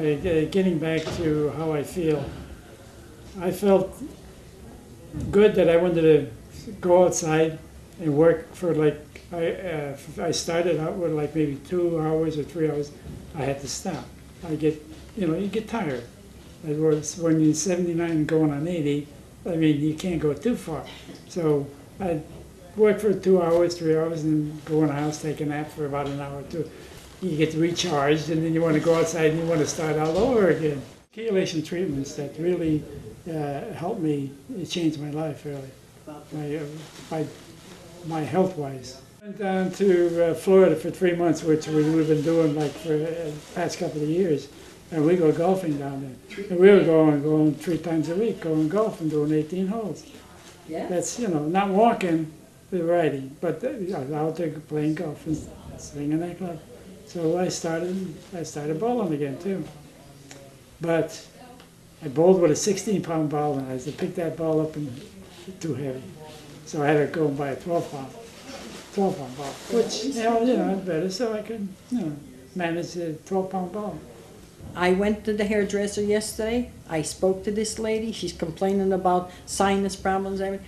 Getting back to how I feel, I felt good that I wanted to go outside and work for I started out with like maybe 2 hours or 3 hours. I had to stop. You get tired. It was when you're 79 and going on 80, I mean, you can't go too far. So I work for 2 hours, 3 hours, and then go in the house, take a nap for about an hour or two. You get recharged, and then you want to go outside and you want to start all over again. Chelation treatments that really helped me change my life, really, my health-wise. Went down to Florida for 3 months, which we've been doing like for the past couple of years. And we go golfing down there. And we were going 3 times a week, going golfing, doing 18 holes. Yeah. That's, not walking, the riding, but out there playing golf and swinging that club. So I started bowling again too. But I bowled with a 16-pound ball, and I had to pick that ball up and too heavy. So I had to go and buy a 12-pound ball, which, better, so I could, manage a 12-pound ball. I went to the hairdresser yesterday. I spoke to this lady. She's complaining about sinus problems. I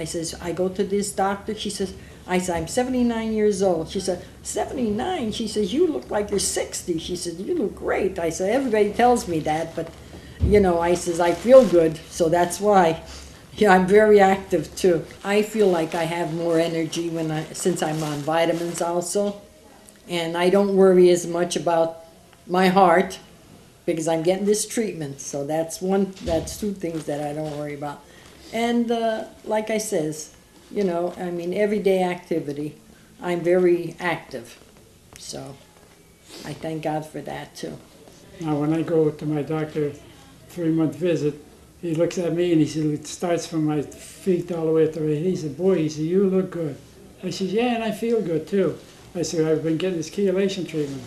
says, I go to this doctor. She says, I'm 79 years old. She said, 79? She says, you look like you're 60. She said, you look great. I said, everybody tells me that, but, I says, I feel good, so that's why. Yeah, I'm very active too. I feel like I have more energy since I'm on vitamins also. And I don't worry as much about my heart, because I'm getting this treatment. So that's 2 things that I don't worry about. And like I says, everyday activity, I'm very active. So I thank God for that too. Now when I go to my doctor, 3-month visit, he looks at me and he said, it starts from my feet all the way up to my head. He said, boy, you look good. I said, yeah, and I feel good too. I said, I've been getting this chelation treatment.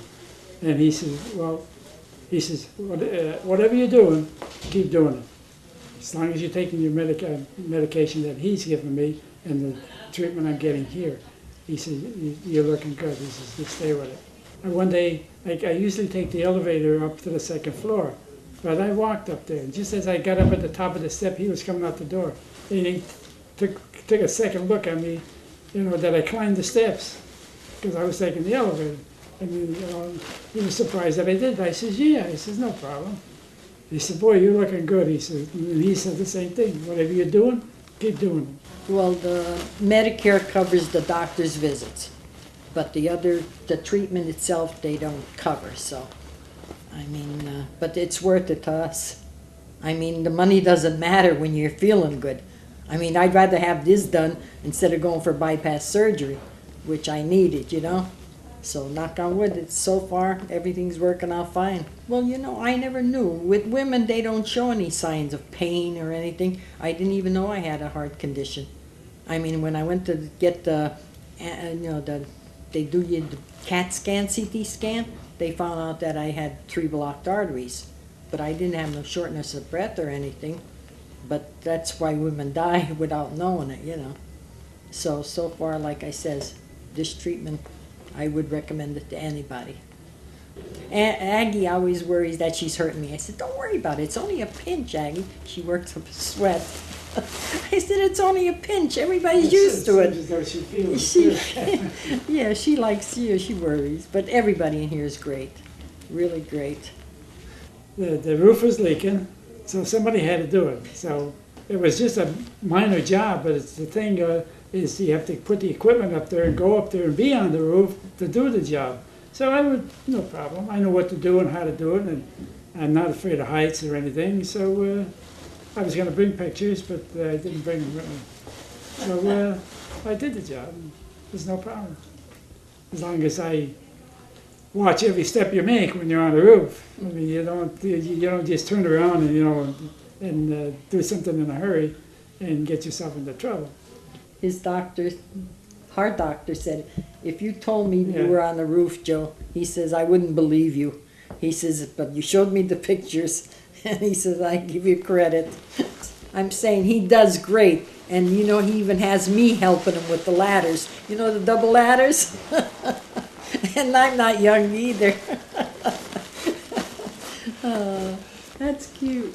And he said, whatever you're doing, keep doing it. As long as you're taking your medication that he's given me and the treatment I'm getting here. He said, you're looking good. He says, just stay with it. And one day, I usually take the elevator up to the 2nd floor. But I walked up there, and just as I got up at the top of the step, he was coming out the door. And he took a second look at me, that I climbed the steps, because I was taking the elevator. And he was surprised that I did. I says, yeah. He says, no problem. He said, boy, you're looking good. He said, and he said the same thing. Whatever you're doing, keep doing it. Well, the Medicare covers the doctor's visits, but the treatment itself, they don't cover, so. But it's worth it to us. The money doesn't matter when you're feeling good. I'd rather have this done instead of going for bypass surgery, which I needed, So knock on wood, so far, everything's working out fine. Well, I never knew. With women, they don't show any signs of pain or anything. I didn't even know I had a heart condition. When I went to get they do you the CAT scan, CT scan, they found out that I had 3 blocked arteries. But I didn't have no shortness of breath or anything. But that's why women die without knowing it, So far, like I says, this treatment, I would recommend it to anybody. Aggie always worries that she's hurting me. I said, don't worry about it. It's only a pinch, Aggie. She works up a sweat. I said, it's only a pinch. Everybody's used to it. Yeah, she likes you. She worries. But everybody in here is great. Really great. The roof was leaking, so somebody had to do it. So it was just a minor job, but the thing is you have to put the equipment up there and go up there and be on the roof to do the job. So no problem. I know what to do and how to do it, and I'm not afraid of heights or anything. So I was going to bring pictures, but I didn't bring them with me. So I did the job. There's no problem. As long as I watch every step you make when you're on the roof. You don't just turn around and do something in a hurry and get yourself into trouble. His heart doctor said, if you told me you were on the roof, Joe, he says, I wouldn't believe you. He says, but you showed me the pictures, and he says, I give you credit. I'm saying he does great, and he even has me helping him with the ladders. The double ladders? And I'm not young either. That's cute.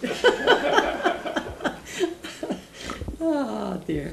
Oh, dear.